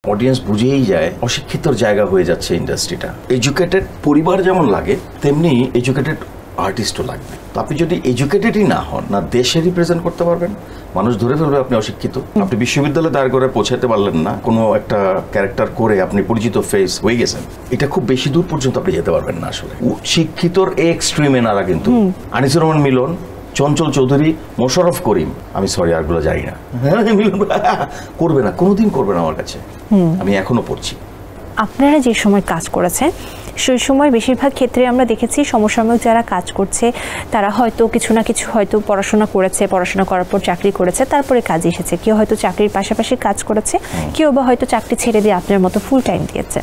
Audience বুঝেই যায় অশিক্ষিতর জায়গা হয়ে যাচ্ছে ইন্ডাস্ট্রিটা। এডুকেটেড পরিবার যেমন লাগে তেমনি এডুকেটেড আর্টিস্টও লাগবে। তো আপনি যদি এডুকেটেডই না হন, না দেশে রিপ্রেজেন্ট করতে পারবেন, মানুষ ধরে ফেলবে আপনি অশিক্ষিত। আপনি বিশ্ববিদ্যালয়ে দাঁড় করে পৌঁছাতে পারলেন না, কোনো একটা ক্যারেক্টার করে আপনি পরিচিত ফেস হয়ে গেছেন, এটা খুব বেশি দূর পর্যন্ত আপনি যেতে পারবেন না। আসলে শিক্ষিতর এক্সট্রিমে নারা কিন্তু আনিসুর রহমান মিলন, চঞ্চল চৌধুরী, মোশাররফ করিম, আমি সরি আরগুলো জানি না, করবে না, কোনোদিন করবে না আমার কাছে। আমি এখনো পড়ছি। আপনারা যে সময় কাজ করেছেন সেই সময় বেশিরভাগ ক্ষেত্রে আমরা দেখেছি সমসাময়িক যারা কাজ করছে তারা হয়তো কিছু না কিছু হয়তো পড়াশোনা করেছে, পড়াশোনা করার পর চাকরি করেছে, তারপরে কাজে এসেছে। কেউ হয়তো চাকরির পাশাপাশি কাজ করেছে, কেউ বা হয়তো চাকরি ছেড়ে দিয়ে আপনার মতো ফুল টাইম দিয়েছে।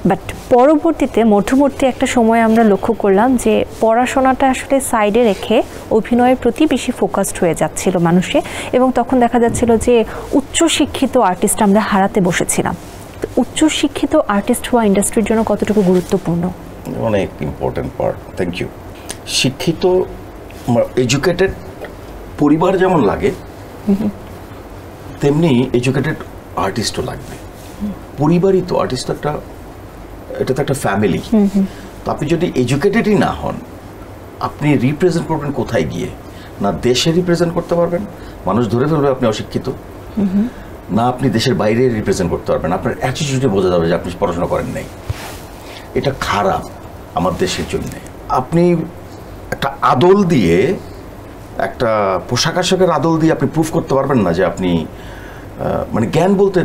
বাট পরবর্তীতে মধ্যবর্তী একটা সময় আমরা লক্ষ্য করলাম যে পড়াশোনাটা আসলে সাইডে রেখে অভিনয়ের প্রতি বেশি ফোকাসড হয়ে যাচ্ছিল মানুষে, এবং তখন দেখা যাচ্ছিল যে উচ্চশিক্ষিত আর্টিস্ট আমরা হারাতে বসেছিলাম। উচ্চশিক্ষিত আর্টিস্ট হওয়া ইন্ডাস্ট্রির জন্য কতটুকু গুরুত্বপূর্ণ? অনেক ইম্পর্টেন্ট পার্ট। Thank you. শিক্ষিত এডুকেটেড পরিবার যেমন লাগে তেমনি এডুকেটেড আর্টিস্টও লাগবে। পরিবারই তো আর্টিস্ট, এটা তো একটা ফ্যামিলি। তো আপনি যদি এডুকেটেডই না হন, আপনি রিপ্রেজেন্ট করবেন কোথায় গিয়ে? না দেশে রিপ্রেজেন্ট করতে পারবেন, মানুষ ধরে ফেলবে আপনি অশিক্ষিত, না আপনি দেশের বাইরে রিপ্রেজেন্ট করতে পারবেন। আপনার অ্যাটিটিউডে বোঝা যাবে যে আপনি পড়াশোনা করেন নাই। এটা খারাপ আমার দেশের জন্য। আপনি একটা আদল দিয়ে, একটা পোশাক আশাকের আদল দিয়ে আপনি প্রুফ করতে পারবেন না যে আপনি মানে জ্ঞান বলতে,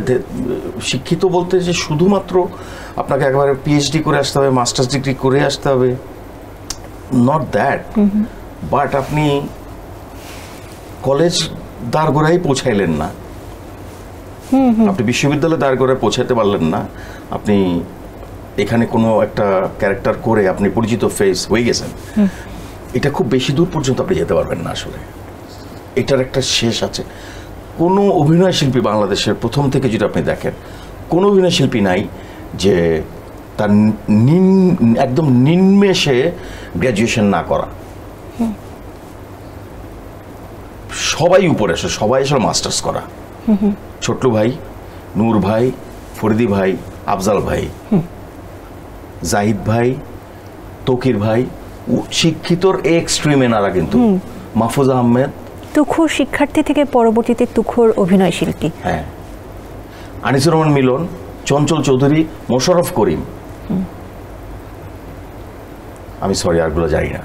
শিক্ষিত বলতে যে শুধুমাত্র আপনাকে একেবারে পিএইচডি করে আসতে হবে, মাস্টার্স ডিগ্রি করে আসতে হবে, নট দ্যাট। বাট আপনি কলেজ দাঁড় গোড়াই পৌঁছাইলেন না, আপনি বিশ্ববিদ্যালয়ে দাঁড় করে পৌঁছাতে পারলেন না, আপনি এখানে কোনো একটা ক্যারেক্টার করে আপনি পরিচিত ফেস হয়ে গেছেন, এটা খুব বেশি দূর পর্যন্ত আপনি যেতে পারবেন না। আসলে এটার একটা শেষ আছে। কোনো অভিনয় শিল্পী বাংলাদেশের প্রথম থেকে যদি আপনি দেখেন, কোনো অভিনয় শিল্পী নাই যে তার একদম নিম্মেষে গ্র্যাজুয়েশন না করা। সবাই উপরে আসে, সবাই আসলে মাস্টার্স করা। ছোট্ট ভাই, নূর ভাই, ফরিদি ভাই, আফজাল ভাই, জাহিদ ভাই, তকির ভাই, শিক্ষিতর এক্সট্রিমে নারা কিন্তু। মাহফুজ আহমেদ, তুখোর শিক্ষার্থী থেকে পরবর্তীতে তুখোর অভিনয় শিল্পী। হ্যাঁ, আনিসুর রহমান মিলন, চঞ্চল চৌধুরী, মোশাররফ করিম, আমি সরি আরগুলো জানি না,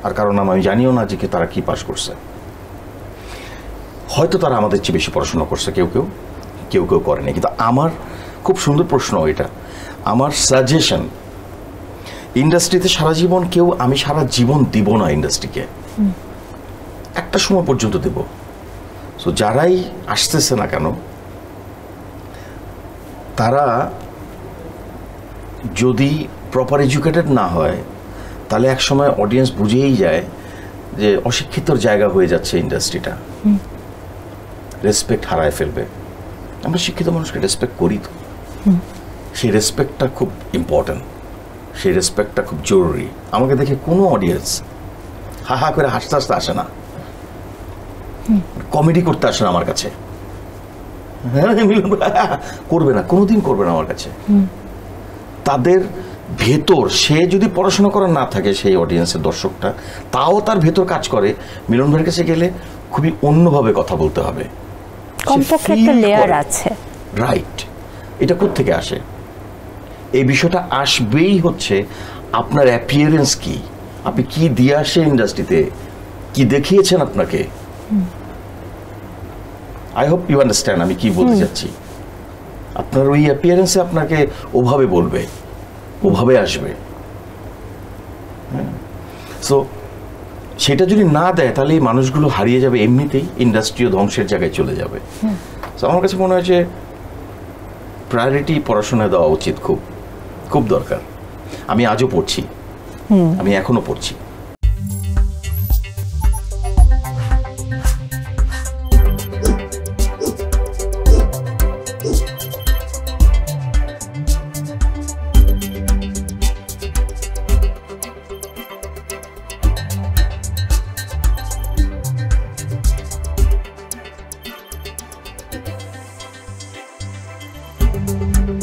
আর কারণ আমি জানিও না যে তারা কি পাশ করছে। হয়তো তারা আমাদের চেয়ে বেশি পড়াশোনা করছে, কেউ কেউ করেনি। কিন্তু আমার খুব সুন্দর প্রশ্ন এটা। আমার সাজেশন, ইন্ডাস্ট্রিতে সারা জীবন আমি সারা জীবন দিব না ইন্ডাস্ট্রিকে, একটা সময় পর্যন্ত দেব। সো যারাই আসতেছে না কেন, তারা যদি প্রপার এডুকেটেড না হয়, তাহলে এক সময় অডিয়েন্স বুঝেই যায় যে অশিক্ষিতর জায়গা হয়ে যাচ্ছে ইন্ডাস্ট্রিটা, রেসপেক্ট হারায় ফেলবে। আমরা শিক্ষিত মানুষকে রেসপেক্ট করি তো, সেই রেসপেক্টটা খুব ইম্পর্টেন্ট, সেই রেসপেক্টটা খুব জরুরি। আমাকে দেখে কোনো অডিয়েন্স হা হা করে হাসতে হাসতে আসে না, কমেডি করতে আসে না আমার কাছে, করবে না, কোনোদিন করবে না আমার কাছে। তাদের ভেতর, সে যদি পড়াশোনা করা না থাকে সেই অডিয়েন্সের দর্শকটা, তাও তার ভেতর কাজ করে। মিলন ভাইয়ের কাছে গেলে খুবই অন্যভাবে কথা বলতে হবে, কমপক্ষে একটা লেয়ার আছে। রাইট। এটা কোত্থেকে আসে? এই বিষয়টা আসবেই হচ্ছে আপনার অ্যাপিয়ারেন্স কি, আপনি কি দিয়ে আসে ইন্ডাস্ট্রিতে, কি দেখিয়েছেন আপনাকে। আই হোপ ইউ আন্ডারস্ট্যান্ড আমি কি বলতে চাচ্ছি। আপনার ওই অ্যাপিয়ারেন্সে আপনাকে ওভাবে বলবে, ওভাবে আসবে। সো সেটা যদি না দেয়, তাহলে এই মানুষগুলো হারিয়ে যাবে, এমনিতেই ইন্ডাস্ট্রিও ধ্বংসের জায়গায় চলে যাবে। সো আমার কাছে মনে হয় যে প্রায়োরিটি পড়াশোনায় দেওয়া উচিত, খুব খুব দরকার। আমি আজও পড়ছি, আমি এখনো পড়ছি। ধন্যবাদ।